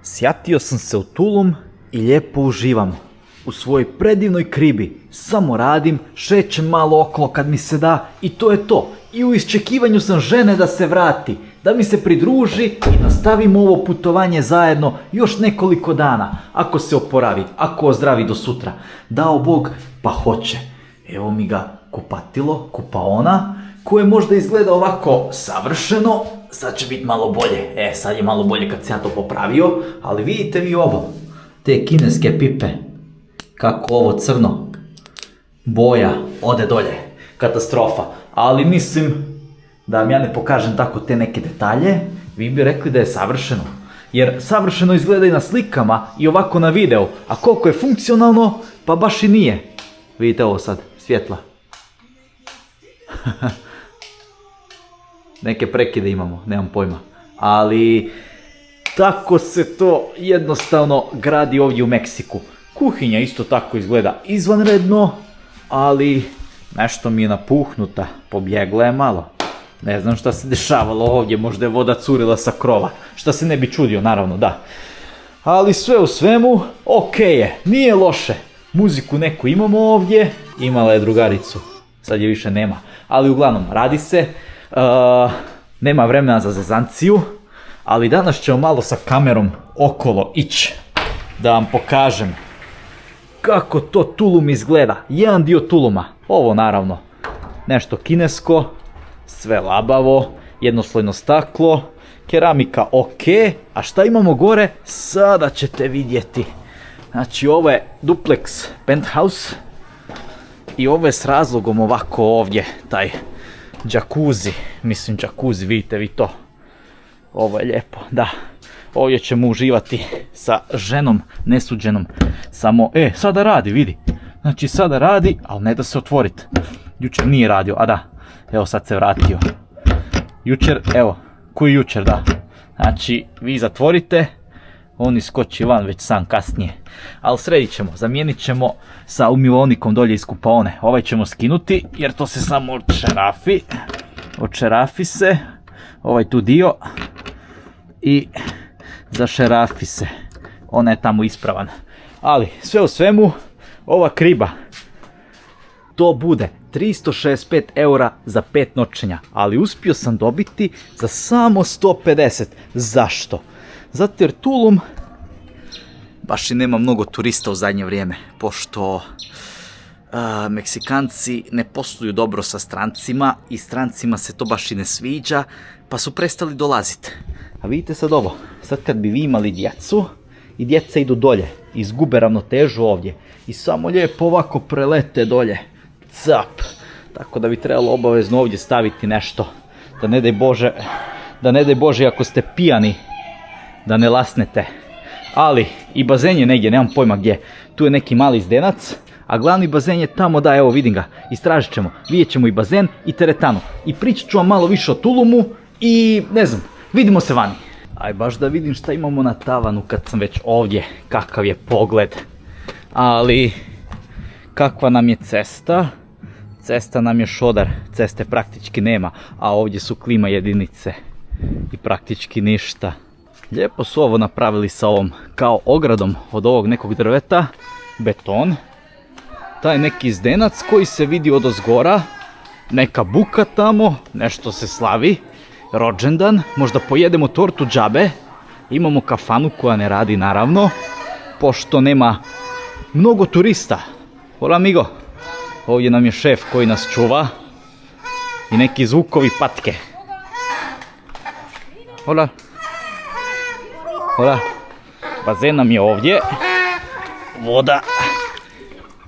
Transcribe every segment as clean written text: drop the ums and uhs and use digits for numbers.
Sjatio sam se u Tulum i lijepo uživam. U svojoj predivnoj kribi. Samo radim, šećem malo okolo kad mi se da i to je to. I u iščekivanju sam žene da se vrati, da mi se pridruži i nastavimo ovo putovanje zajedno još nekoliko dana. Ako se oporavi, ako ozdravi do sutra. Dao Bog, pa hoće. Evo mi ga kupatilo, kupaona, koje možda izgleda ovako savršeno. Sad će biti malo bolje. Sad je malo bolje kad se ja to popravio, ali vidite vi ovo. Te kineske pipe. Kako ovo crno. Boja ode dolje. Katastrofa. Ali mislim da vam ja ne pokažem tako te neke detalje, vi bi rekli da je savršeno. Jer savršeno izgleda i na slikama i ovako na videu. A koliko je funkcionalno, pa baš i nije. Vidite ovo sad, svjetla. Neke prekide imamo, nemam pojma. Ali tako se to jednostavno gradi ovdje u Meksiku. Kuhinja isto tako izgleda izvanredno, ali nešto mi je napuhnuta, pobjegla je malo. Ne znam šta se dešavalo ovdje, možda je voda curila sa krova. Šta se ne bi čudio, naravno, da. Ali sve u svemu, ok je, nije loše. Muziku neku imamo ovdje, imala je drugaricu, sad je više nema. Ali uglavnom, radi se, nema vremena za zezanciju, ali danas ćemo malo sa kamerom okolo ići. Da vam pokažem kako to Tulum izgleda, jedan dio Tuluma. Ovo naravno, nešto kinesko, sve labavo, jednoslojno staklo, keramika ok, a šta imamo gore, sada ćete vidjeti. Znači ovo je duplex penthouse i ovo je s razlogom ovako ovdje, taj jacuzzi, mislim jacuzzi, vidite vi to. Ovo je lijepo, da. Ovdje ćemo uživati sa ženom nesuđenom. Samo, sada radi, vidi. Znači sada radi, ali ne da se otvoriti. Jučer nije radio, a da. Evo sad se vratio. Jučer, evo, koji jučer, da. Znači, vi zatvorite, on iskoči van već sam kasnije. Ali sredit ćemo, zamijenit ćemo sa umilovnikom dolje iz kupaone. Ovaj ćemo skinuti, jer to se samo odšerafi. Odšerafi se, ovaj tu dio. I zašerafi se. Ona je tamo ispravan. Ali, sve u svemu, ova kriba, to bude 365 eura za 5 noćenja, ali uspio sam dobiti za samo 150. Zašto? Zato jer Tulum baš i nema mnogo turista u zadnje vrijeme, pošto Meksikanci ne posluju dobro sa strancima i strancima se to baš i ne sviđa, pa su prestali dolaziti. A vidite sad ovo, sad kad bi vi imali djecu i djeca idu dolje, izgube ravnotežu ovdje i samo lijepo ovako prelete dolje, cap, tako da bi trebalo obavezno ovdje staviti nešto, da ne daj Bože ako ste pijani, da ne lasnete. Ali i bazen je negdje, nemam pojma gdje, tu je neki mali zdenac, a glavni bazen je tamo, da, evo vidim ga, istražit ćemo, vidjet ćemo i bazen i teretanu. I pričat ću vam malo više o Tulumu i ne znam, vidimo se vani. Aj baš da vidim šta imamo na tavanu kad sam već ovdje, kakav je pogled. Ali, kakva nam je cesta? Cesta nam je šodar, ceste praktički nema, a ovdje su klima jedinice i praktički ništa. Lijepo su ovo napravili sa ovom kao ogradom od ovog nekog drveta, beton. Taj neki zdenac koji se vidi odozgora, neka buka tamo, nešto se slavi, rođendan, možda pojedemo tortu džabe, imamo kafanu koja ne radi naravno, pošto nema mnogo turista. Hola amigo, ovdje nam je šef koji nas čuva i neki zvukovi patke. Hola. Hola. Bazen nam je ovdje, voda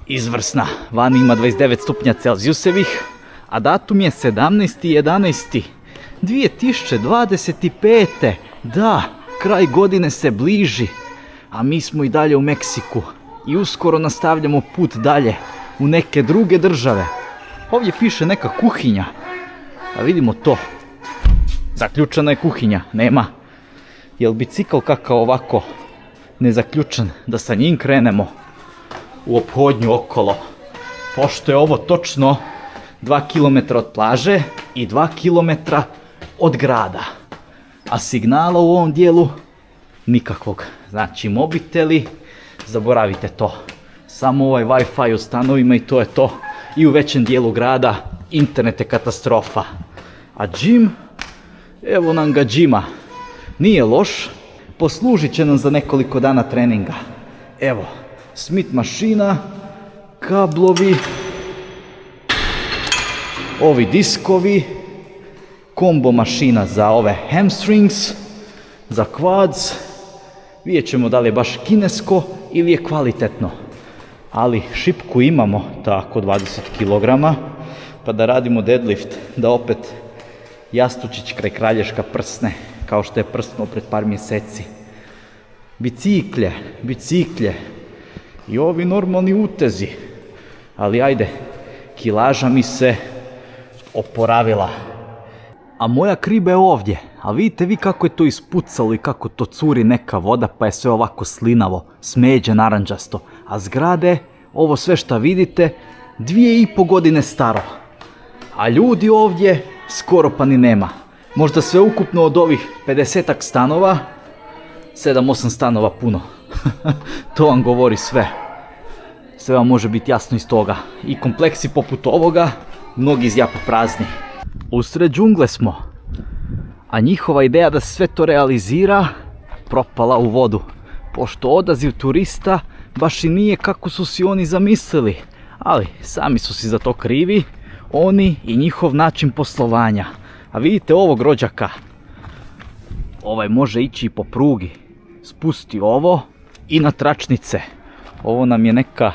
izvrsna, vani ima 29 stupnja Celzijusevih, a datum je 17.11.2025. Da, kraj godine se bliži, a mi smo i dalje u Meksiku i uskoro nastavljamo put dalje u neke druge države. Ovdje piše neka kuhinja, a vidimo to. Zaključana je kuhinja, nema. Jel bicikl kakav ovako nezaključan, da sa njim krenemo u ophodnju okolo, pošto je ovo točno 2 km od plaže i 2 km od grada. A signala u ovom dijelu nikakvog. Znači mobiteli, zaboravite to. Samo ovaj Wi-Fi u stanovima i to je to. I u većem dijelu grada internet je katastrofa. A džim, evo nam ga džima. Nije loš, poslužit će nam za nekoliko dana treninga. Evo, Smith mašina, kablovi, ovi diskovi, kombo mašina za ove hamstrings, za quads. Vidjet ćemo da li je baš kinesko ili je kvalitetno. Ali šipku imamo, tako 20 kg, pa da radimo deadlift, da opet jastučić kraj kralješka prsne, kao što je prsnuo pred par mjeseci. Biciklje i ovi normalni utezi. Ali ajde, kilaža mi se oporavila. A moja kriba je ovdje, a vidite vi kako je to ispucalo i kako to curi neka voda, pa je sve ovako slinavo, smeđe naranđasto. A zgrade, ovo sve što vidite, 2,5 godine staro. A ljudi ovdje skoro pa ni nema. Možda sve ukupno od ovih 50-ak stanova, 7-8 stanova puno. To vam govori sve. Sve vam može biti jasno iz toga. I kompleksi poput ovoga, mnogi zjapu prazni. Usred džungle smo. A njihova ideja da se sve to realizira, propala u vodu. Pošto odaziv turista baš i nije kako su si oni zamislili. Ali sami su si za to krivi, oni i njihov način poslovanja. A vidite ovog rođaka. Ovaj može ići po prugi. Spusti ovo i na tračnice. Ovo nam je neka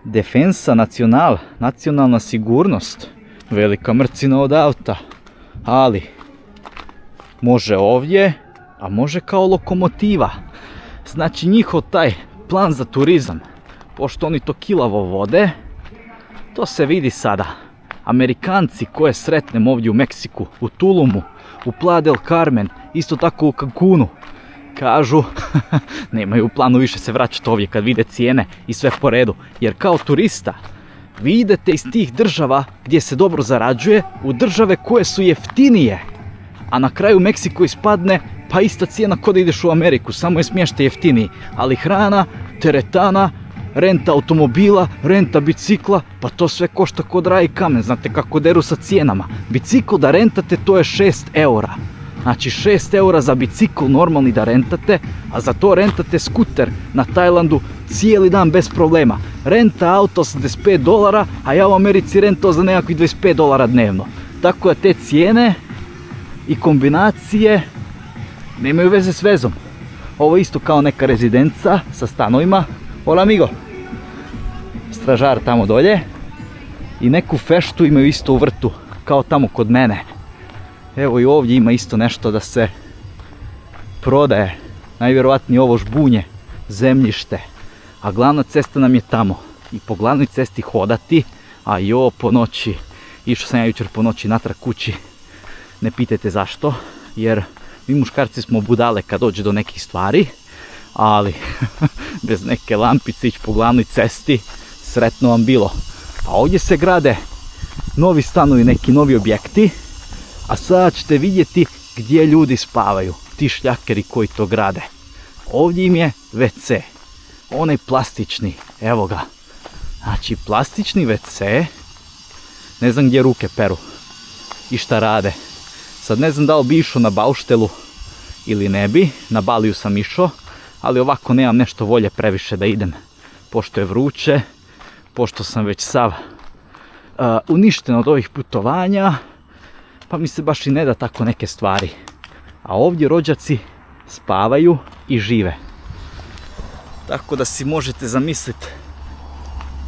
defensa nacional, nacionalna sigurnost. Velika mrcina od auta. Ali može ovdje, a može kao lokomotiva. Znači njihov taj plan za turizam, pošto oni to kilavo vode, to se vidi sada. Amerikanci koje sretnem ovdje u Meksiku, u Tulumu, u Playa del Carmen, isto tako u Cancunu, kažu nemaju u planu više se vraćati ovdje kad vide cijene i sve po redu. Jer kao turista vi idete iz tih država gdje se dobro zarađuje u države koje su jeftinije. A na kraju Meksiko ispadne pa ista cijena kod da ideš u Ameriku, samo je smještaj jeftiniji. Ali hrana, teretana, renta automobila, renta bicikla, pa to sve košta kod raj i kamen. Znate kako deru sa cijenama. Bicikl da rentate to je 6 eura. Znači 6 eura za bicikl normalni da rentate, a za to rentate skuter na Tajlandu cijeli dan bez problema. Renta auto $85, a ja u Americi rentao za nekakvih $25 dnevno. Tako da te cijene i kombinacije nemaju veze s vezom. Ovo je isto kao neka rezidenca sa stanovima. Hola amigo. Stražar tamo dolje. I neku feštu imaju isto u vrtu, kao tamo kod mene. Evo i ovdje ima isto nešto da se prodaje. Najvjerovatnije ovo žbunje, zemljište. A glavna cesta nam je tamo. I po glavnoj cesti hodati, a jo po noći. Išao sam ja jučer po noći natrag kući. Ne pitajte zašto, jer mi muškarci smo budale kad dođe do nekih stvari. Ali bez neke lampice ići po glavnoj cesti, sretno vam bilo. A ovdje se grade novi stanovi, neki novi objekti. A sada ćete vidjeti gdje ljudi spavaju, ti šljakeri koji to grade. Ovdje im je WC, onaj plastični, evo ga. Znači plastični WC, ne znam gdje ruke peru i šta rade. Sad ne znam da li bi išao na bauštelu ili ne bi, na Baliju sam išao, ali ovako nemam nešto volje previše da idem. Pošto je vruće, pošto sam već sav uništen od ovih putovanja, pa mi se baš i ne da tako neke stvari. A ovdje rođaci spavaju i žive. Tako da si možete zamisliti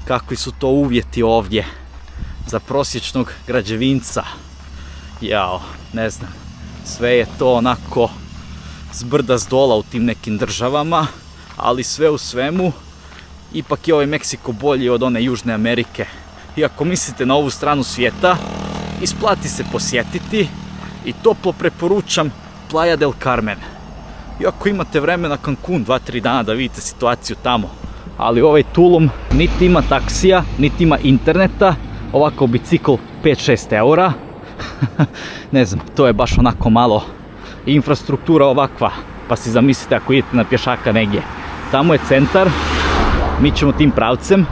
kakvi su to uvjeti ovdje za prosječnog građevinca. Jao, ne znam, sve je to onako zbrda zdola u tim nekim državama, ali sve u svemu, ipak je ovaj Meksiko bolji od one Južne Amerike. I ako mislite na ovu stranu svijeta, isplati se posjetiti i toplo preporučam Playa del Carmen. I ako imate vremena Cancun 2-3 dana da vidite situaciju tamo. Ali ovaj Tulum niti ima taksija, niti ima interneta, ovako bicikl 5-6 eura. Ne znam, to je baš onako malo infrastruktura ovakva. pa si zamislite ako idete na pješaka negdje. Tamo je centar, mi ćemo tim pravcem,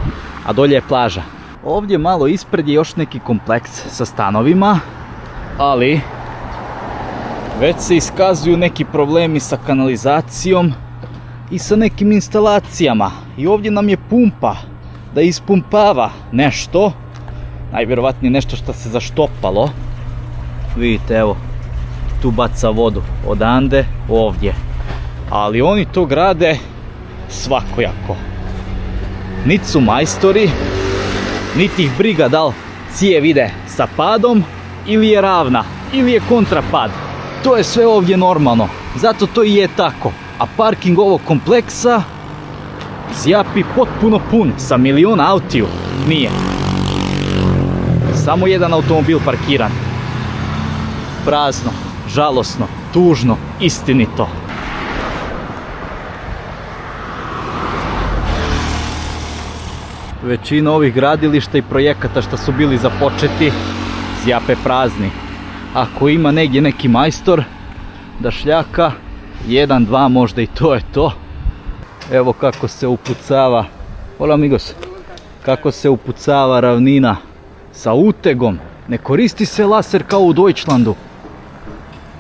a dolje je plaža. Ovdje malo ispred je još neki kompleks sa stanovima, ali već se iskazuju neki problemi sa kanalizacijom i sa nekim instalacijama. I ovdje nam je pumpa da ispumpava nešto, najvjerovatnije nešto što se zaštopalo. Vidite, evo, tu baca vodu odande ovdje, ali oni to grade svakojako. Niti su majstori, niti ih briga da li cijev ide sa padom ili je ravna ili je kontrapad. To je sve ovdje normalno, zato to i je tako. A parking ovog kompleksa zjapi potpuno pun sa miliona autiju. Nije. Samo jedan automobil parkiran. Prazno, žalosno, tužno, istinito. Većina ovih gradilišta i projekata što su bili započeti zjape prazni. Ako ima negdje neki majstor da šljaka, 1, 2 možda i to je to. Evo kako se upucava, hola amigos, kako se upucava ravnina sa utegom. Ne koristi se laser kao u Deutschlandu.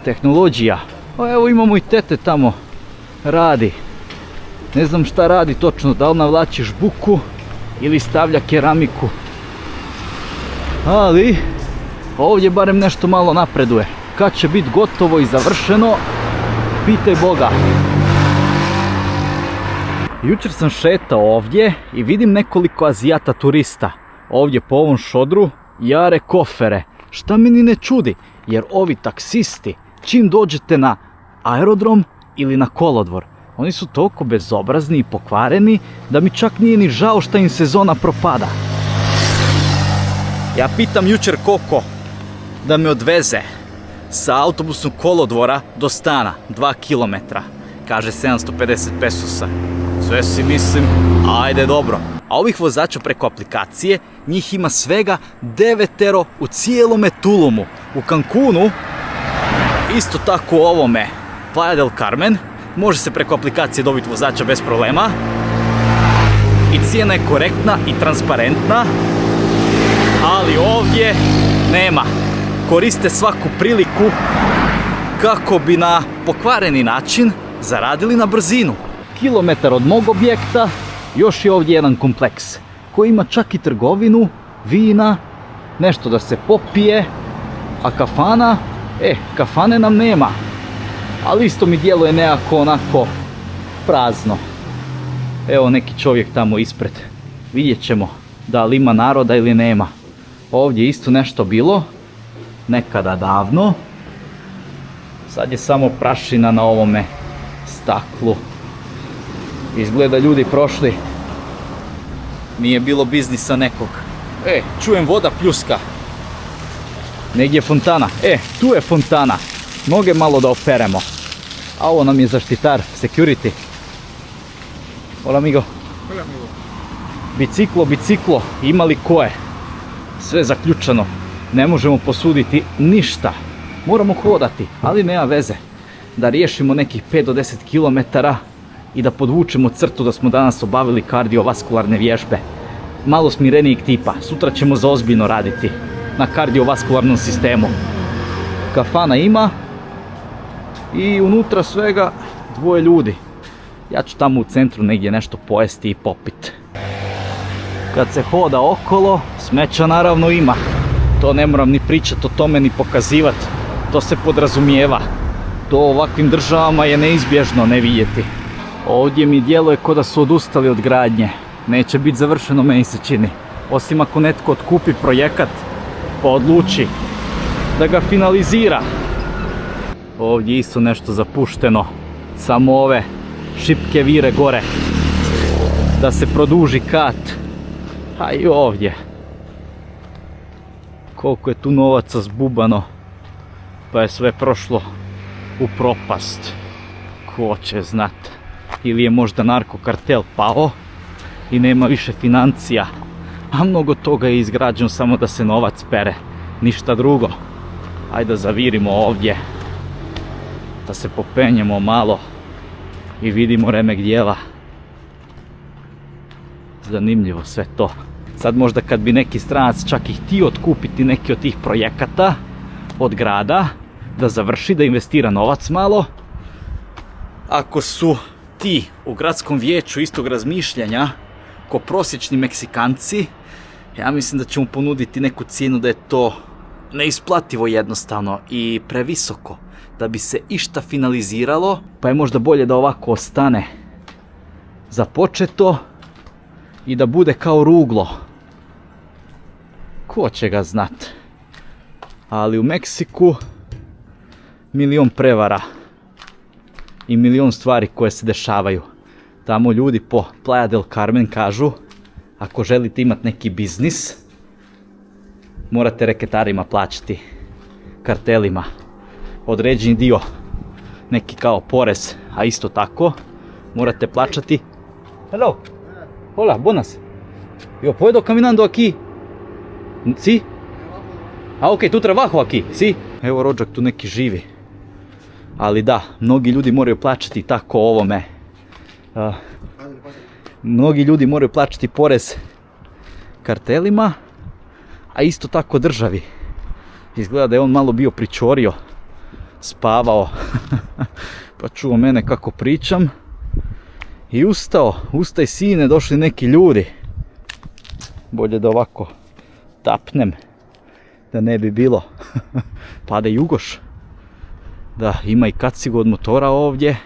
Tehnologija. Evo imamo i tete tamo, radi. Ne znam šta radi točno, da li navlači žbuku ili stavlja keramiku. Ali ovdje barem nešto malo napreduje. Kad će biti gotovo i završeno, pitaj Boga. Jučer sam šetao ovdje i vidim nekoliko Azijata turista. Ovdje po ovom šodru jare kofere. Šta mi ni ne čudi, jer ovi taksisti, čim dođete na aerodrom ili na kolodvor, oni su toliko bezobrazni i pokvareni da mi čak nije ni žao šta im sezona propada. Ja pitam jučer Koko da me odveze sa autobusom kolodvora do stana, 2 km. Kaže 750 pesosa. Sve si mislim, ajde dobro. A ovih vozača preko aplikacije, njih ima svega 9 u cijelome Tulumu. U Cancunu, isto tako u ovome Playa del Carmen, može se preko aplikacije dobiti vozača bez problema. I cijena je korektna i transparentna, ali ovdje nema. Koriste svaku priliku kako bi na pokvareni način zaradili na brzinu. Kilometar od mog objekta još je ovdje jedan kompleks koji ima čak i trgovinu, vina, nešto da se popije, a kafana, kafane nam nema, ali isto mi djeluje nekako onako prazno. Evo neki čovjek tamo ispred, vidjet ćemo da li ima naroda ili nema. Ovdje isto nešto bilo, nekada davno, sad je samo prašina na ovome staklu. Izgleda ljudi prošli, nije bilo biznisa nekog. Čujem voda pljuska. Negdje je fontana, tu je fontana. Noge malo da operemo. A ovo nam je zaštitar, security. Hola amigo. Hola amigo. Biciklo, ima li koje? Sve zaključano, ne možemo posuditi ništa. Moramo hodati, ali nema veze. Da riješimo nekih 5 do 10 km i da podvučemo crtu da smo danas obavili kardiovaskularne vježbe. Malo smirenijeg tipa, sutra ćemo zaozbiljno raditi na kardiovaskularnom sistemu. Kafana ima i unutra svega 2 ljudi. Ja ću tamo u centru negdje nešto pojesti i popiti. Kad se hoda okolo, smeća naravno ima. To ne moram ni pričati o tome ni pokazivati. To se podrazumijeva. To u ovakvim državama je neizbježno ne vidjeti. Ovdje mi djeluje kao da su odustali od gradnje. Neće biti završeno, meni se čini. Osim ako netko otkupi projekat pa odluči da ga finalizira. Ovdje isto nešto zapušteno. Samo ove šipke vire gore. Da se produži kat. A i ovdje. Koliko je tu novaca zbubano. Pa je sve prošlo u propast. Ko će znat. Ili je možda narkokartel pao i nema više financija. A mnogo toga je izgrađeno samo da se novac pere. Ništa drugo. Ajde da zavirimo ovdje. Da se popenjemo malo. i vidimo remek dijela. Zanimljivo sve to. Sad možda kad bi neki stranac čak i htio otkupiti neki od tih projekata od grada, da završi, da investira novac malo, ako su ti u gradskom vijeću istog razmišljanja ko prosječni Meksikanci, ja mislim da će mu ponuditi neku cijenu da je to neisplativo jednostavno i previsoko da bi se išta finaliziralo, pa je možda bolje da ovako ostane započeto i da bude kao ruglo. Ko će ga znat? Ali u Meksiku milion prevara i milion stvari koje se dešavaju. Tamo ljudi po Playa del Carmen kažu, ako želite imati neki biznis, morate reketarima plaćati, kartelima, određeni dio, neki kao porez, a isto tako morate plaćati. Hello, hola, buenas. Yo puedo caminando aquí? Si? A ok, tu trabajo aquí, si? Evo rođak tu neki živi. Ali da, mnogi ljudi moraju plaćati tako ovome. Mnogi ljudi moraju plaćati porez kartelima, a isto tako državi. Izgleda da je on malo bio pričorio, spavao, pa čuo mene kako pričam i ustao. Ustaj sine, došli neki ljudi. Bolje da ovako tapnem, da ne bi bilo pada jugoš. Da, ima i kacigu od motora ovdje.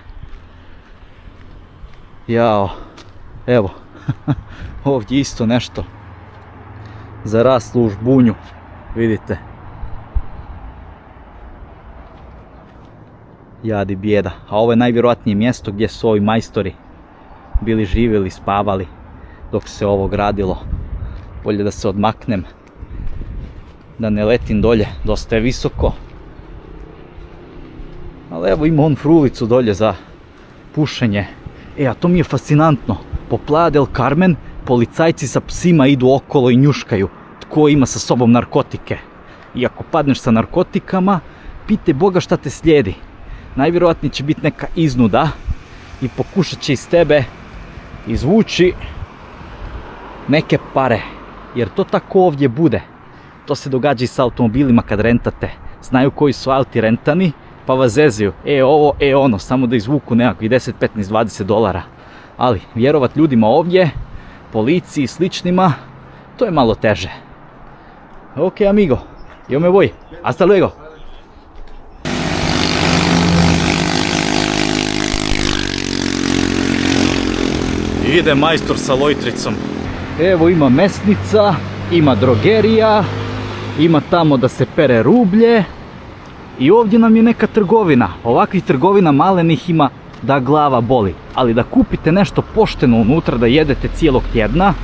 Jao, evo, ovdje isto nešto zaraslo u žbunju, vidite. Jadi bijeda. A ovo je najvjerojatnije mjesto gdje su ovi majstori bili živjeli, spavali dok se ovo gradilo. Bolje da se odmaknem, da ne letim dolje, dosta je visoko. Ali evo ima on frulicu dolje za pušenje. A to mi je fascinantno. Po Playa del Carmen policajci sa psima idu okolo i njuškaju tko ima sa sobom narkotike. I ako padneš sa narkotikama, pitaj Boga šta te slijedi. Najvjerojatnije će biti neka iznuda i pokušat će iz tebe izvući neke pare. Jer to tako ovdje bude. To se događa i sa automobilima kad rentate. Znaju koji su auti rentani, pa vas zezaju. Ovo, ono, samo da izvuku nekakvih 10, 15, 20 dolara. Ali vjerovat ljudima ovdje, policiji i sličnima, to je malo teže. Ok, amigo, yo me voy. Hasta luego. Ide majstor sa lojtricom. Evo ima mesnica, ima drogerija, ima tamo da se pere rublje. I ovdje nam je neka trgovina. Ovakvih trgovina malenih ima da glava boli. Ali da kupite nešto pošteno unutra, da jedete cijelog tjedna,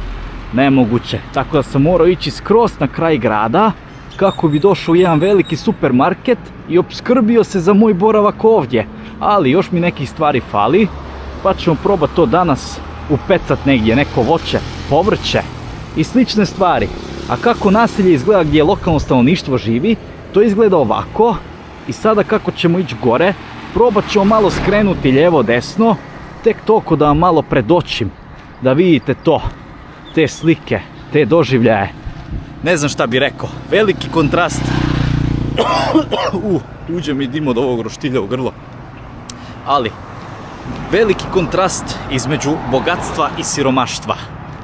nemoguće. Tako da sam morao ići skroz na kraj grada kako bi došao u jedan veliki supermarket i opskrbio se za moj boravak ovdje. Ali još mi nekih stvari fali, pa ćemo probati to danas upecat negdje, neko voće, povrće i slične stvari. A kako naselje izgleda gdje lokalno stanovništvo živi, to izgleda ovako. I sada kako ćemo ići gore, probat ćemo malo skrenuti lijevo desno, tek toliko da vam malo predočim, da vidite to, te slike, te doživljaje. Ne znam šta bi rekao, veliki kontrast. Uđe mi dim od ovog roštilja u grlo. Ali, veliki kontrast između bogatstva i siromaštva.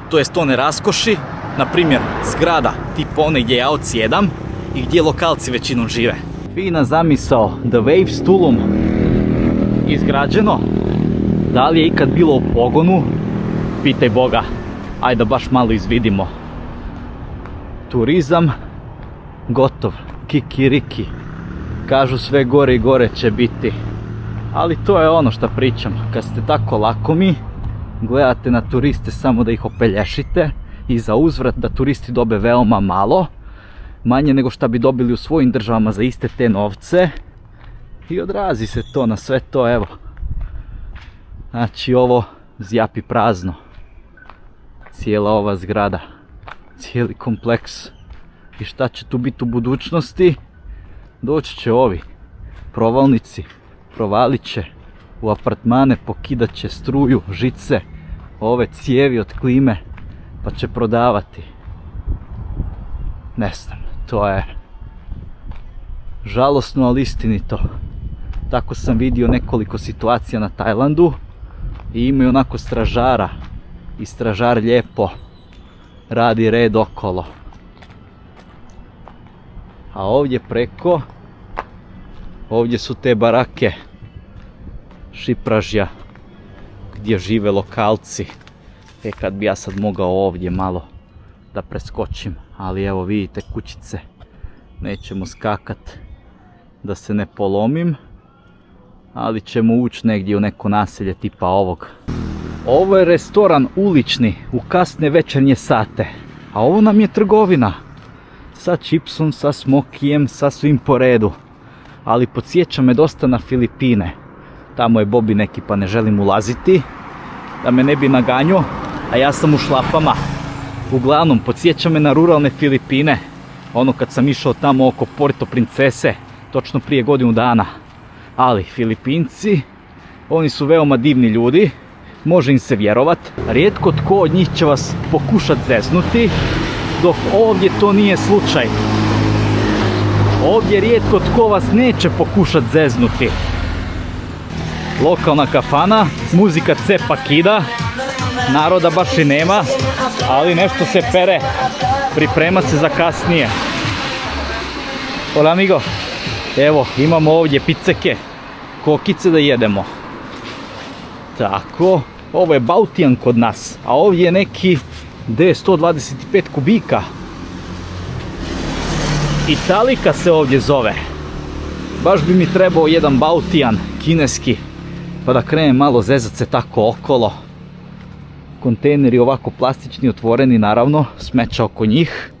To jest one raskoši, na primjer zgrada tipa one gdje ja odsjedam i gdje lokalci većinom žive. Fina zamisao, The Wave s Tulum izgrađeno. Da li je ikad bilo u pogonu? Pitaj Boga. Ajde baš malo izvidimo. Turizam gotov, kikiriki. Kažu sve gore i gore će biti. Ali to je ono što pričam. Kad ste tako lakomi, gledate na turiste samo da ih opelješite i za uzvrat da turisti dobe veoma malo, manje nego što bi dobili u svojim državama za iste te novce, i odrazi se to na sve to, evo. Znači ovo zjapi prazno. Cijela ova zgrada, cijeli kompleks. I šta će tu biti u budućnosti? Doći će ovi provalnici, provalit će u apartmane, pokidat će struju, žice, ove cijevi od klime, pa će prodavati. Ne znam, to je žalosno, ali istinito. Tako sam vidio nekoliko situacija na Tajlandu i imaju onako stražara i stražar lijepo radi red okolo. A ovdje preko, ovdje su te barake Šipražja gdje žive lokalci. Kad bi ja sad mogao ovdje malo da preskočim, ali evo vidite kućice, nećemo skakat da se ne polomim, ali ćemo ući negdje u neko naselje tipa ovog. Ovo je restoran ulični u kasne večernje sate, a ovo nam je trgovina sa čipsom, sa smokijem, sa svim po redu, ali podsjeća me dosta na Filipine. Tamo je Bobby neki pa ne želim ulaziti da me ne bi naganjao, a ja sam u šlapama. Uglavnom, podsjeća me na ruralne Filipine, ono kad sam išao tamo oko Puerto Princese, točno prije godinu dana. Ali Filipinci, oni su veoma divni ljudi, može im se vjerovat. Rijetko tko od njih će vas pokušat zeznuti, dok ovdje to nije slučaj. Ovdje rijetko tko vas neće pokušat zeznuti. Lokalna kafana, muzika cepa kida, naroda baš i nema, ali nešto se pere, priprema se za kasnije. Hola amigo, evo imamo ovdje piceke, kokice da jedemo. Tako, ovo je Bautijan kod nas, a ovdje je neki D125 kubika. Italika se ovdje zove. Baš bi mi trebao jedan Bautijan, kineski, pa da krenem malo zezat se tako okolo. Kontejneri ovako plastični, otvoreni naravno, smeća oko njih,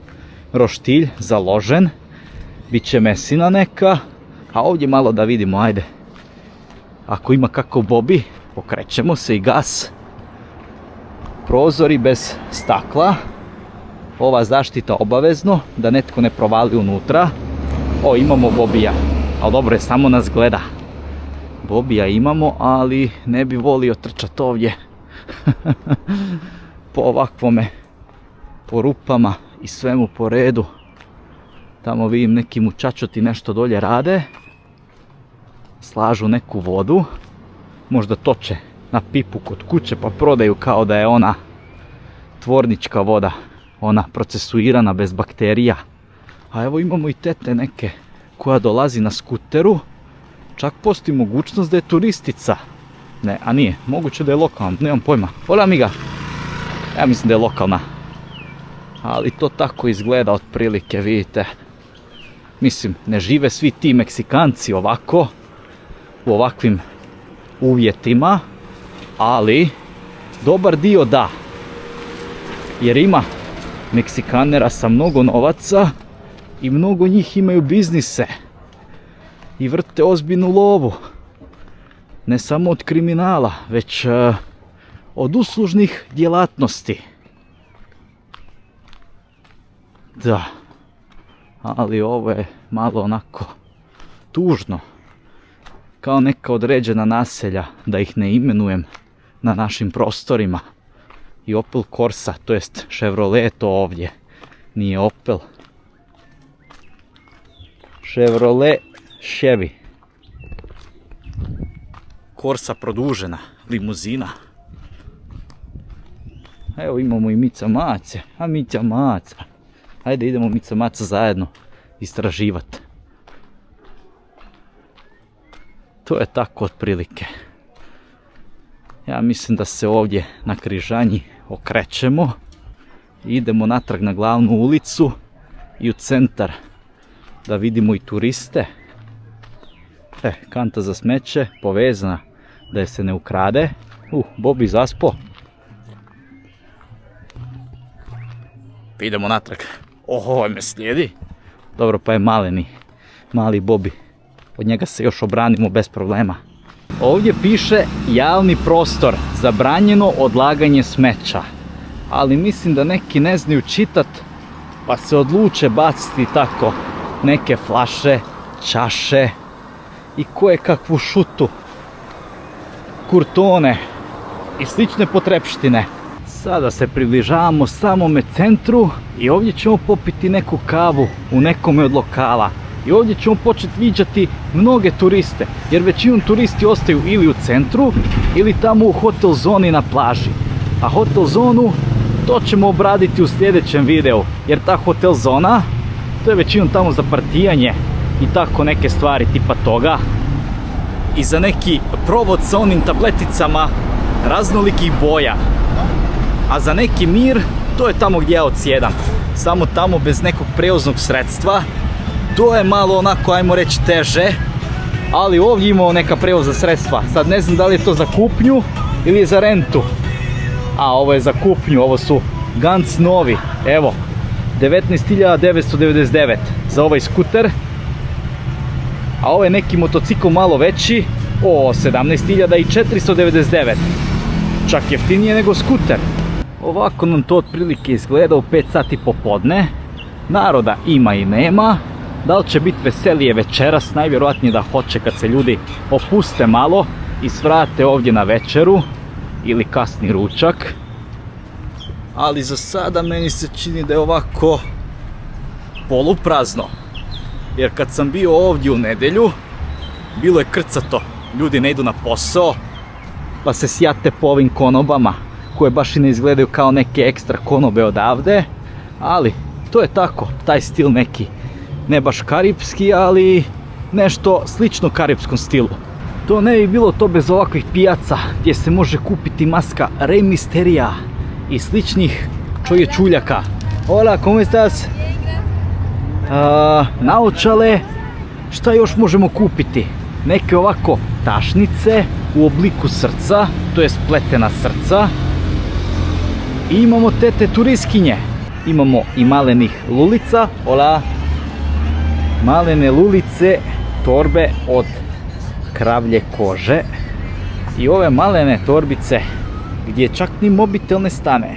roštilj založen, bit će mesina neka, a ovdje malo da vidimo, ajde. Ako ima kakav Bobby, pokrećemo se i gas. Prozori bez stakla, ova zaštita obavezno, da netko ne provali unutra. O, imamo Bobija, ali dobro je, samo nas gleda. Bobija imamo, ali ne bi volio trčat ovdje. Po ovakvome, po rupama i svemu po redu. Tamo vidim neki mučačoti nešto dolje rade, slažu neku vodu, možda toče na pipu kod kuće pa prodaju kao da je ona tvornička voda, ona procesuirana bez bakterija. A evo imamo i tete neke koja dolazi na skuteru, čak postoji mogućnost da je turistica. Ne, a nije, moguće da je lokalna, nemam pojma. Hola amiga, ja mislim da je lokalna. Ali to tako izgleda otprilike, vidite. Mislim, ne žive svi ti Meksikanci ovako, u ovakvim uvjetima, ali dobar dio da. Jer ima Meksikanera sa mnogo novaca i mnogo njih imaju biznise i vrte ozbiljnu lovu. Ne samo od kriminala, već od uslužnih djelatnosti. Da, ali ovo je malo onako tužno. Kao neka određena naselja, da ih ne imenujem, na našim prostorima. I Opel Corsa, to jest Chevrolet to ovdje, nije Opel. Chevrolet Chevy. Corsa produžena, limuzina. Evo imamo i Mica Mace, a Mica Maca. Ajde idemo Mica Maca zajedno istraživati. To je tako otprilike. Ja mislim da se ovdje na križanji okrećemo. Idemo natrag na glavnu ulicu i u centar da vidimo i turiste. Kanta za smeće povezana da je se ne ukrade. Bobby zaspo. Idemo natrag. Ovo me slijedi. Dobro, pa je mali Bobby. Od njega se još obranimo bez problema. Ovdje piše javni prostor, zabranjeno odlaganje smeća. Ali mislim da neki ne znaju čitat, pa se odluče baciti tako neke flaše, čaše i koje kakvu šutu. kurtone i slične potrepštine. Sada se približavamo samome centru i ovdje ćemo popiti neku kavu u nekome od lokala. I ovdje ćemo početi viđati mnoge turiste, jer većinom turisti ostaju ili u centru ili tamo u hotel zoni na plaži. A hotel zonu, to ćemo obraditi u sljedećem videu, jer ta hotel zona, to je većinom tamo za partijanje i tako neke stvari tipa toga. I za neki provod sa onim tableticama raznolikih boja. A za neki mir, to je tamo gdje ja odsjedam. Samo tamo bez nekog prevoznog sredstva. To je malo onako, ajmo reći, teže. Ali ovdje imamo neka prevozna sredstva. Sad ne znam da li je to za kupnju ili je za rentu. A ovo je za kupnju, ovo su Gantz novi. Evo, 19.999 za ovaj skuter. A ovo je neki motocikl malo veći. O, 17.499. Čak jeftinije nego skuter. Ovako nam to otprilike izgleda u 5 sati popodne. Naroda ima i nema. Da li će biti veselije večeras? Najvjerojatnije da hoće kad se ljudi opuste malo i svrate ovdje na večeru ili kasni ručak. Ali za sada meni se čini da je ovako poluprazno. Jer kad sam bio ovdje u nedjelju, bilo je krcato. Ljudi ne idu na posao, pa se sjate po ovim konobama, koje baš i ne izgledaju kao neke ekstra konobe odavde. Ali to je tako, taj stil neki, ne baš karipski, ali nešto slično karipskom stilu. To ne bi bilo to bez ovakvih pijaca, gdje se može kupiti maska Rey Mysteria i sličnih čovječuljaka. Hola, ¿cómo estás? Naočale, šta još možemo kupiti? Neke ovako tašnice u obliku srca, to je spletena srca. I imamo te turistkinje. Imamo i malenih lulica, hola. Malene lulice, torbe od kravlje kože. I ove malene torbice gdje čak ni mobitel ne stane.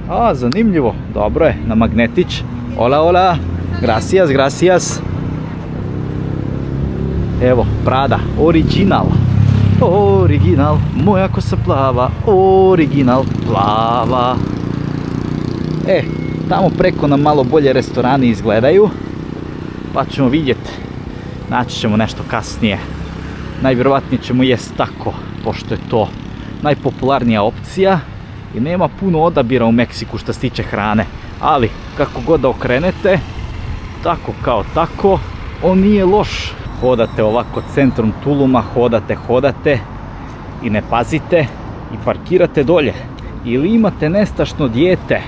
A, zanimljivo, dobro je, na magnetić. Hola, hola, gracias, gracias. Evo, Prada, original. Original, moja kosa plava, original plava. Tamo preko nam malo bolje restorani izgledaju, pa ćemo vidjeti. Naći ćemo nešto kasnije. Najvjerojatnije ćemo jesti tako, pošto je to najpopularnija opcija i nema puno odabira u Meksiku što se tiče hrane. Ali, kako god da okrenete, tako kao tako, on nije loš. Hodate ovako centrom Tuluma, hodate i ne pazite i parkirate dolje. Ili imate nestašno dijete,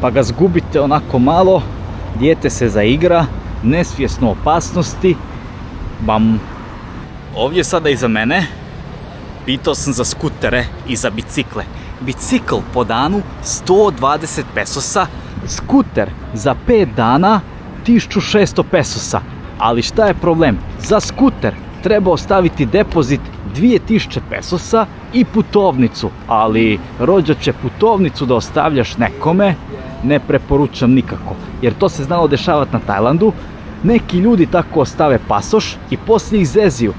pa ga zgubite onako malo, dijete se zaigra, nesvjesno opasnosti, bam. Ovdje sada iza mene, pitao sam za skutere i za bicikle. Bicikl po danu 120 pesosa, skuter za 5 dana 1600 pesosa. Ali šta je problem? Za skuter treba ostaviti depozit 2000 pesosa i putovnicu. Ali rođače, putovnicu da ostavljaš nekome ne preporučam nikako. Jer to se znalo dešavati na Tajlandu. Neki ljudi tako ostave pasoš i poslije ih zeziju.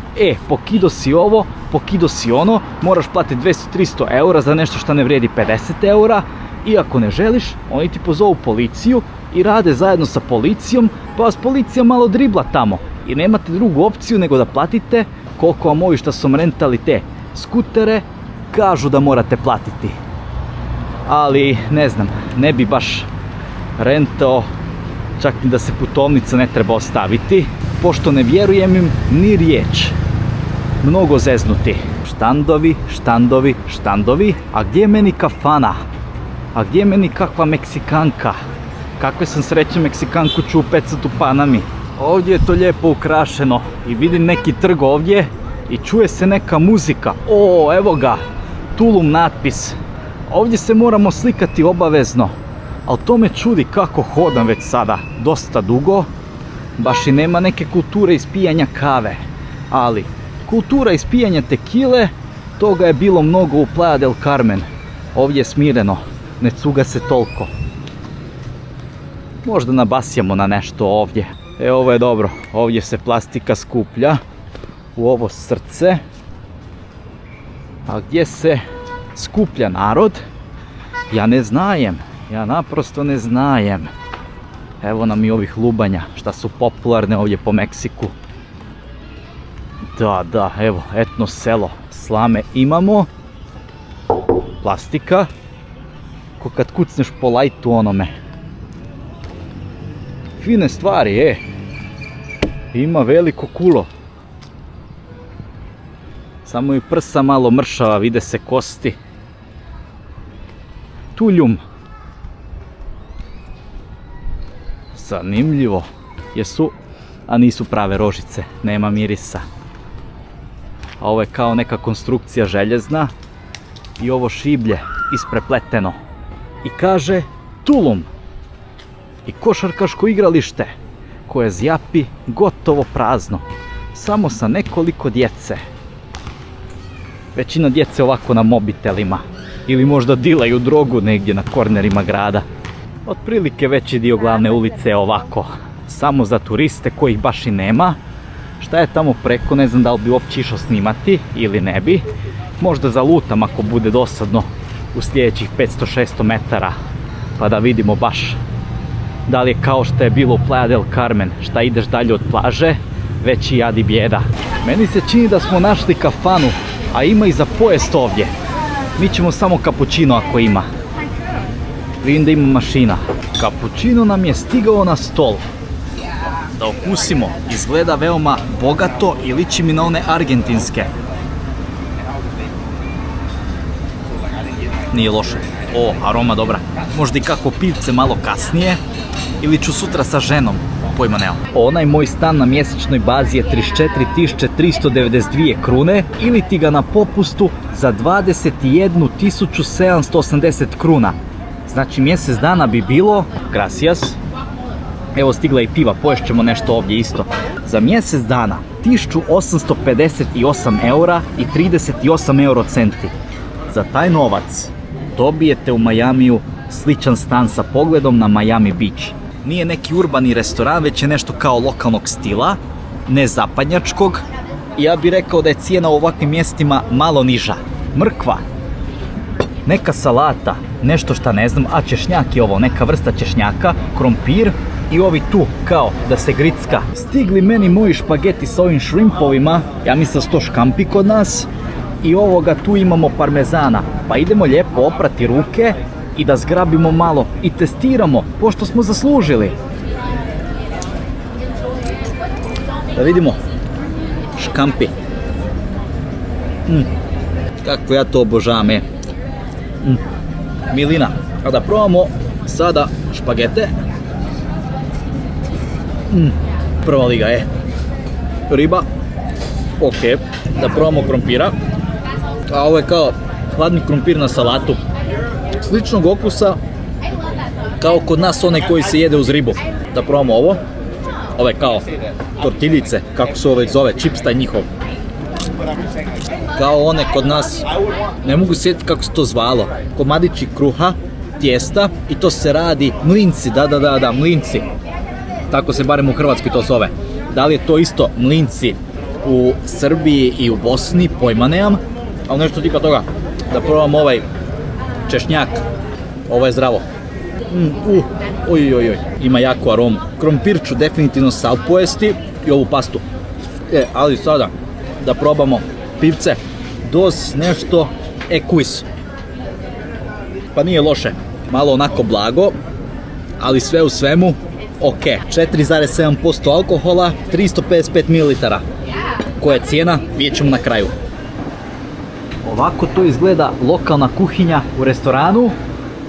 Pokido si ovo, pokido si ono, moraš platiti 200-300 eura za nešto što ne vrijedi 50 eura. I ako ne želiš, oni ti pozovu policiju i rade zajedno sa policijom, pa vas policija malo dribla tamo. I nemate drugu opciju nego da platite koliko vam ovi što su rentali te skutere kažu da morate platiti. Ali ne znam, ne bi baš rentao čak ni da se putovnica ne treba ostaviti, pošto ne vjerujem im ni riječ. Mnogo zeznuti. Štandovi, štandovi, štandovi. A gdje je meni kafana? A gdje je meni kakva Meksikanka? Kakve sam sreće Meksikanku ću upecat u Panami. Ovdje je to lijepo ukrašeno i vidim neki trg ovdje i čuje se neka muzika. Evo ga, Tulum natpis. Ovdje se moramo slikati obavezno. Ali to me čudi kako hodam već sada dosta dugo. Baš i nema neke kulture ispijanja kave. Ali kultura ispijanja tekile, toga je bilo mnogo u Playa del Carmen. Ovdje je smireno, ne cuga se toliko. Možda nabasjamo na nešto ovdje. Ovo je dobro, ovdje se plastika skuplja u ovo srce. A gdje se skuplja narod, ja ne znajem. Ja naprosto ne znajem. Evo nam i ovih lubanja, šta su popularne ovdje po Meksiku. Da, evo, etno selo. Slame imamo. Plastika. Ko kad kucneš po lajtu onome. Fine stvari, Ima veliko kulo. Samo i prsa malo mršava, vide se kosti. Tuljum. Zanimljivo. Jesu, a nisu prave rožice, nema mirisa. A ovo je kao neka konstrukcija željezna i ovo šiblje isprepleteno. I kaže Tulum. I košarkaško igralište koje zjapi gotovo prazno. Samo sa nekoliko djece. Većina djece ovako na mobitelima. Ili možda dilaju drogu negdje na kornerima grada. Otprilike veći dio glavne ulice je ovako. Samo za turiste kojih baš i nema. Šta je tamo preko, ne znam da li bi uopće išao snimati ili ne bi. Možda zalutam ako bude dosadno u sljedećih 500-600 metara. Pa da vidimo baš da li je kao što je bilo u Playa del Carmen. Šta ideš dalje od plaže, već i jad i bijeda. Meni se čini da smo našli kafanu, a ima i za pojest ovdje. Mi ćemo samo kapućino ako ima. Vidim da ima mašina. Kapućino nam je stigao na stol. Da okusimo, izgleda veoma bogato i liči mi na one argentinske. Nije loše. Aroma dobra. Možda i kako pivce malo kasnije. Ili ću sutra sa ženom. Pojma nemam. Onaj moj stan na mjesečnoj bazi je 34.392 krune. Ili ti ga na popustu za 21.780 kruna. Znači mjesec dana bi bilo, gracias, evo stigla i piva, poješćemo nešto ovdje isto. Za mjesec dana 1858 eura i 38 eurocenti. Za taj novac dobijete u Majamiju sličan stan sa pogledom na Miami Beach. Nije neki urbani restoran, već je nešto kao lokalnog stila, ne zapadnjačkog. Ja bih rekao da je cijena u ovakvim mjestima malo niža. Mrkva, neka salata, nešto šta ne znam, a češnjak je ovo, neka vrsta češnjaka, krompir i ovi tu, kao da se gricka. Stigli meni moji špageti sa ovim šrimpovima, ja mislim da su to škampi kod nas, i ovoga tu imamo parmezana. Pa idemo lijepo oprati ruke i da zgrabimo malo i testiramo, pošto smo zaslužili. Da vidimo, škampi. Kako ja to obožavam, milina. A da probamo sada špagete. Prva liga je. Riba. Ok. Da probamo krompira. A ovo je kao hladni krompir na salatu. Sličnog okusa kao kod nas onaj koji se jede uz ribu. Da probamo ovo. Ove kao tortiljice, kako se ovo zove, čips taj njihov. Kao one kod nas, ne mogu sjetiti kako se to zvalo, komadići kruha, tijesta i to se radi, mlinci, da, mlinci. Tako se barem u Hrvatskoj to zove. Da li je to isto mlinci u Srbiji i u Bosni, pojma nemam, ali nešto tipa toga. Da probam ovaj češnjak, ovo je zdravo. Ima jaku aromu. Krompir ću definitivno sav pojesti i ovu pastu. Ali sada da probamo pivce. Dos nešto Equis. Pa nije loše. Malo onako blago, ali sve u svemu ok. 4,7% alkohola, 355 ml. Koja je cijena? Vidjet ćemo na kraju. Ovako to izgleda lokalna kuhinja u restoranu,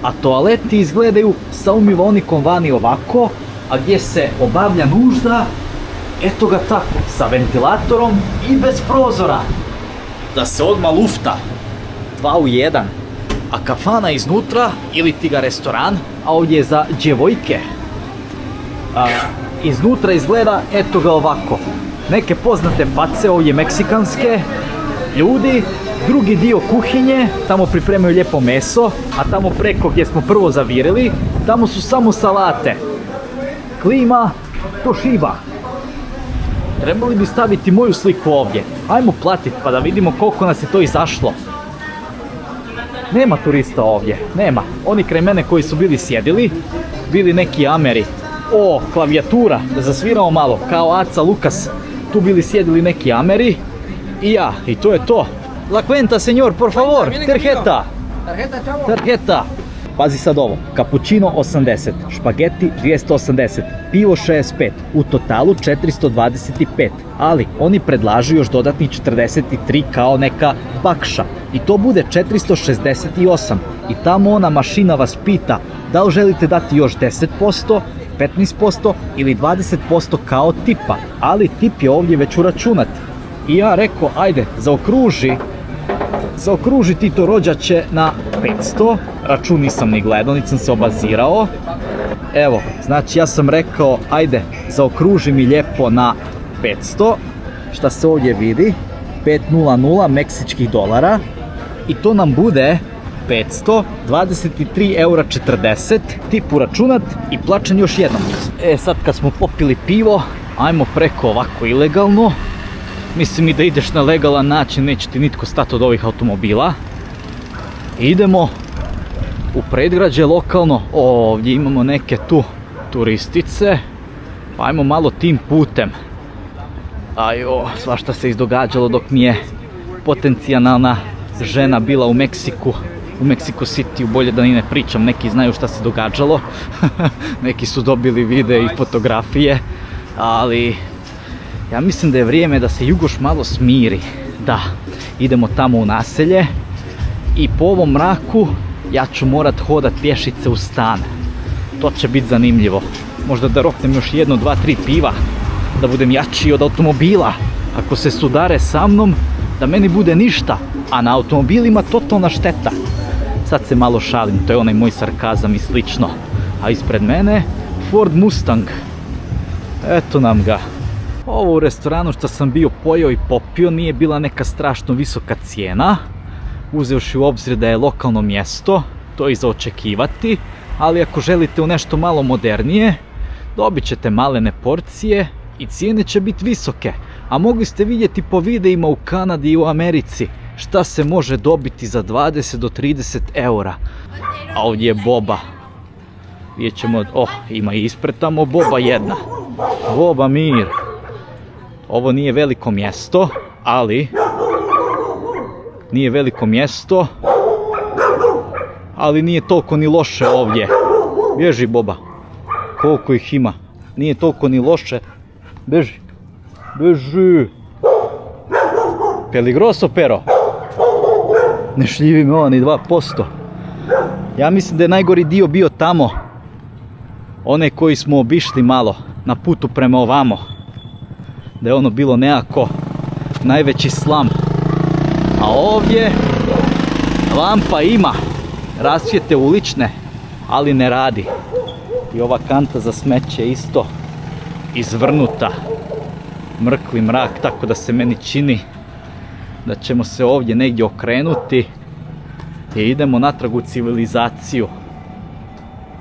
a toaleti izgledaju sa umivaonikom vani ovako, a gdje se obavlja nužda, eto ga tako, sa ventilatorom i bez prozora. Da se odmah lufta. 2 u 1. A kafana iznutra, ili ti ga restoran, a ovdje je za djevojke. Iznutra izgleda eto ga ovako. Neke poznate face ovdje meksikanske, ljudi, drugi dio kuhinje, tamo pripremaju lijepo meso, a tamo preko gdje smo prvo zavirili, tamo su samo salate. Klima, Toshiba. Trebali bi staviti moju sliku ovdje. Ajmo platiti pa da vidimo koliko nas je to izašlo. Nema turista ovdje, nema. Oni kraj mene koji su bili sjedili, bili neki Ameri. O, klavijatura, da zasviramo malo, kao Aca Lukas. Tu bili sjedili neki Ameri i ja, i to je to. La cuenta, señor, por favor, tarjeta. Tarjeta. Pazi sad ovo, cappuccino 80, špageti 280, pivo 65, u totalu 425, ali oni predlažu još dodatnih 43 kao neka bakša i to bude 468 i tamo ona mašina vas pita da li želite dati još 10%, 15% ili 20% kao tipa, ali tip je ovdje već uračunat. I ja rekao, ajde, zaokruži ti to rođače na 500, račun nisam ni gledao, niti sam se obazirao. Evo, znači ja sam rekao, ajde, zaokruži mi lijepo na 500, šta se ovdje vidi, 500 meksičkih dolara i to nam bude 523,40 eura, tip uračunat i plaćen još jednom. Sad kad smo popili pivo, ajmo preko ovako ilegalno. Mislim i da ideš na legalan način, neće ti nitko stati od ovih automobila. Idemo u predgrađe lokalno, ovdje imamo neke tu turistice, pa ajmo malo tim putem. Ajo, svašta se izdogađalo dok mi je potencijalna žena bila u Meksiku, u Mexico City, bolje da ni ne pričam, neki znaju šta se događalo, neki su dobili videe i fotografije, ali ja mislim da je vrijeme da se Jugoš malo smiri. Da, idemo tamo u naselje i po ovom mraku ja ću morat hodat pješice u stan. To će biti zanimljivo. Možda da roknem još 1, 2, 3 piva, da budem jači od automobila. Ako se sudare sa mnom, da meni bude ništa, a na automobilima totalna šteta. Sad se malo šalim, to je onaj moj sarkazam i slično. A ispred mene Ford Mustang. Eto nam ga. Ovo u restoranu što sam bio pojeo i popio nije bila neka strašno visoka cijena, uzevši u obzir da je lokalno mjesto, to je i za očekivati, ali ako želite u nešto malo modernije, dobit ćete malene porcije i cijene će biti visoke, a mogli ste vidjeti po videima u Kanadi i u Americi šta se može dobiti za 20 do 30 eura. A ovdje je boba. Vidjet ćemo, ima i ispred tamo boba jedna. Boba mir. Ovo nije veliko mjesto, ali nije toliko ni loše ovdje. Bježi boba. Koliko ih ima. Nije toliko ni loše. Beži. Peligroso pero. Ne šljivi me ova ni 2%. Ja mislim da je najgori dio bio tamo. One koji smo obišli malo na putu prema ovamo. Da je ono bilo nekako najveći slam. A ovdje lampa ima, rasvjete ulične, ali ne radi. I ova kanta za smeće isto izvrnuta. Mrkli mrak, tako da se meni čini da ćemo se ovdje negdje okrenuti i idemo natrag u civilizaciju.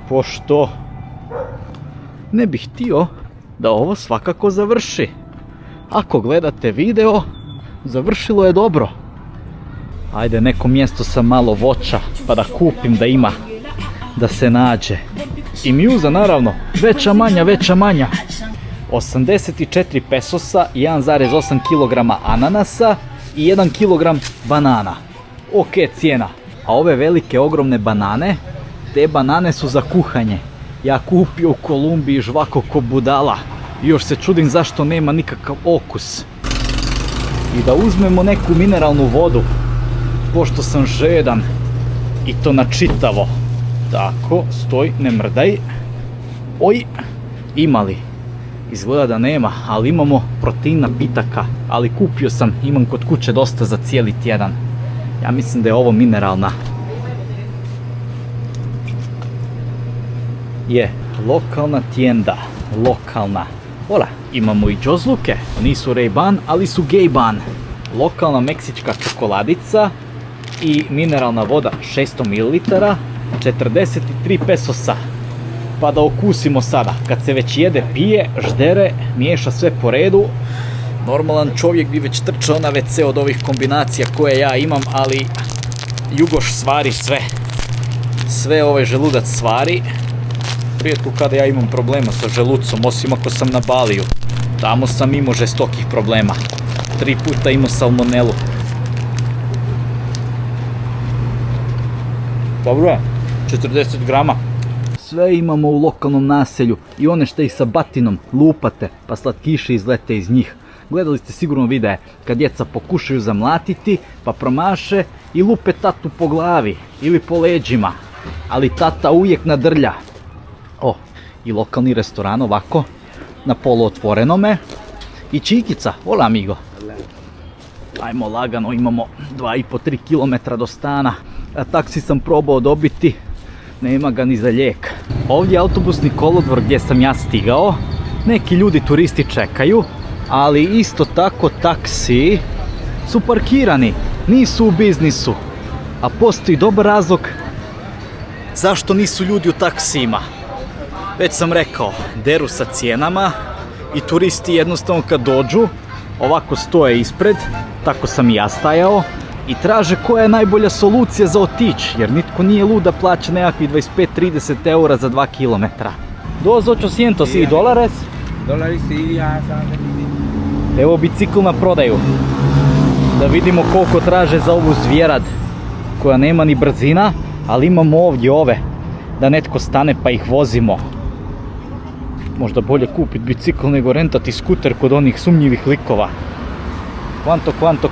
Pošto ne bih htio da ovo svakako završi. Ako gledate video, završilo je dobro. Ajde, neko mjesto sa malo voća, pa da kupim da ima, da se nađe. I mjuza naravno, veća manja. 84 pesosa, 1,8 kg ananasa i 1 kg banana. Ok cijena. A ove velike ogromne banane, te banane su za kuhanje. Ja kupio u Kolumbiji žvako ko budala. I još se čudim zašto nema nikakav okus. I da uzmemo neku mineralnu vodu, pošto sam žedan. I to na čitavo. Tako, stoj, ne mrdaj. Oj, imali. Izgleda da nema, ali imamo protein napitaka. Ali kupio sam, imam kod kuće dosta za cijeli tjedan. Ja mislim da je ovo mineralna. Je, lokalna tijenda. Lokalna. Hola, imamo i džozluke. Nisu Ray-Ban, ali su Gay-Ban. Lokalna meksička čokoladica i mineralna voda 600 ml, 43 pesosa. Pa da okusimo sada. Kad se već jede, pije, ždere, miješa sve po redu. Normalan čovjek bi već trčao na WC od ovih kombinacija koje ja imam, ali Jugoš svari sve. Sve ovaj želudac svari. Rijetko kada ja imam problema sa želucom, osim ako sam na Baliju. Tamo sam imao žestokih problema. 3 puta imao salmonelu. Dobro je, 40 grama. Sve imamo u lokalnom naselju i one što ih sa batinom lupate, pa slatkiši izlete iz njih. Gledali ste sigurno videe kad djeca pokušaju zamlatiti, pa promaše i lupe tatu po glavi ili po leđima. Ali tata uvijek nadrlja. O, i lokalni restoran ovako, na poluotvorenome. I čikica, hola amigo. Ajmo lagano, imamo 2,5-3 km do stana. A taksi sam probao dobiti, nema ga ni za lijek. Ovdje je autobusni kolodvor gdje sam ja stigao. Neki ljudi, turisti čekaju, ali isto tako taksi su parkirani, nisu u biznisu. A postoji dobar razlog zašto nisu ljudi u taksijima. Već sam rekao, deru sa cijenama i turisti jednostavno kad dođu, ovako stoje ispred, tako sam i ja stajao, i traže koja je najbolja solucija za otići, jer nitko nije lud da plaća nekakvih 25-30 eura za 2 km. Dos 800 i dolares? Dólares sí, ya saben. Evo bicikl na prodaju. Da vidimo koliko traže za ovu zvjerad, koja nema ni brzina, ali imamo ovdje ove, da netko stane pa ih vozimo. Možda bolje kupiti bicikl nego rentati skuter kod onih sumnjivih likova.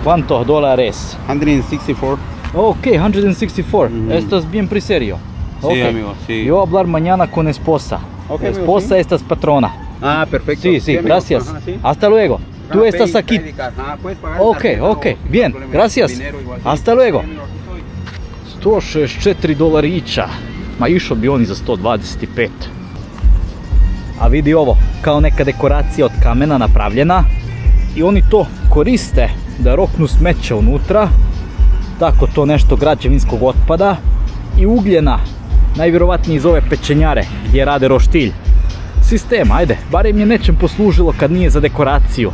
Quanto dólares? 164. Ok, 164. Estás bien pri serio. Sí, amigo, sí. Yo hablar mañana con esposa. Ok, amigo, Esposa, sí. estas patrona. Ah, perfecto. Sí, sí, amigo. gracias. Ajá, sí. Hasta luego. Tú Ah, estás pay- aquí. pay the card. Ah, puedes pagar Ok, tarjeta ok, o bien, problema. gracias. Dinero igual, sí. Hasta luego. Sí, amigo, aquí estoy. 164 dolarića. Ma išao bi oni za 125. A vidi ovo, kao neka dekoracija od kamena napravljena. I oni to koriste da roknu smeće unutra. Tako to nešto građevinskog otpada. I ugljena, najvjerovatnije iz ove pečenjare gdje rade roštilj. Sistem, ajde, barem je nečem poslužilo kad nije za dekoraciju.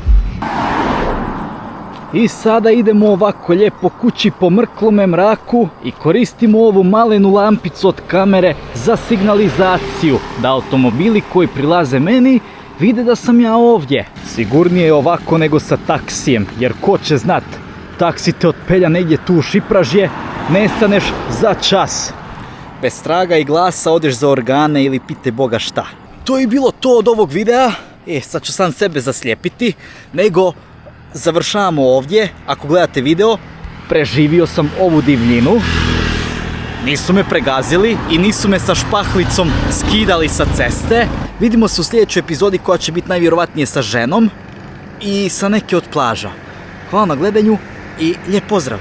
I sada idemo ovako lijepo kući po mrklome mraku i koristimo ovu malenu lampicu od kamere za signalizaciju, da automobili koji prilaze meni vide da sam ja ovdje. Sigurnije je ovako nego sa taksijem, jer ko će znat, taksi te otpelja negdje tu u Šipražje, nestaneš za čas. Bez traga i glasa odeš za organe ili pite Boga šta. To je bilo to od ovog videa. Sad ću sam sebe zaslijepiti, nego završavamo ovdje. Ako gledate video, preživio sam ovu divljinu. Nisu me pregazili i nisu me sa špahlicom skidali sa ceste. Vidimo se u sljedećoj epizodi koja će biti najvjerovatnije sa ženom i sa neke od plaža. Hvala na gledanju i lijep pozdrav!